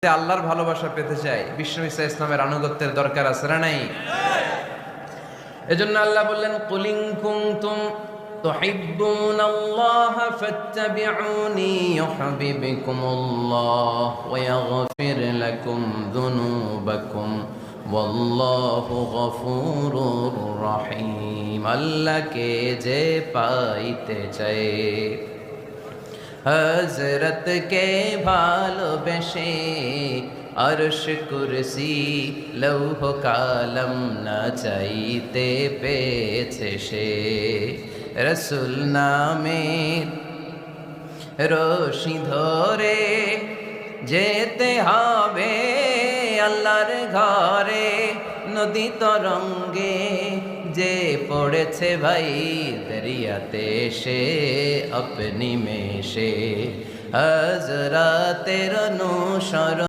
আল্লাহর ভালোবাসা পেতে চাই, বিষ্ণু ঈসা ইসলামের আনুগত্যের দরকার আছে না নাই? এজন্য আল্লাহ বললেন, কুল ইন কুনতুম তুহিব্বুনাল্লাহা ফাত্তাবিউনি ইউহিব্বুকুমুল্লাহ ওয়া ইয়াগফির লাকুম যুনুবাকুম ওয়াল্লাহু গফুরুর রহিম। আল্লাহকে যে পাইতে চায়, হযরত কে ভালোবেসে আরশ কুরসি লৌহ কালম না চাইতে পেয়েছে সে। রসুল নামের রশি ধরে যেতে হবে আল্লাহর ঘরে। নদী তরঙ্গে যে পড়েছে ভাই দরিয়াতে সে আপনি মেশে হযরতের অনুসরণ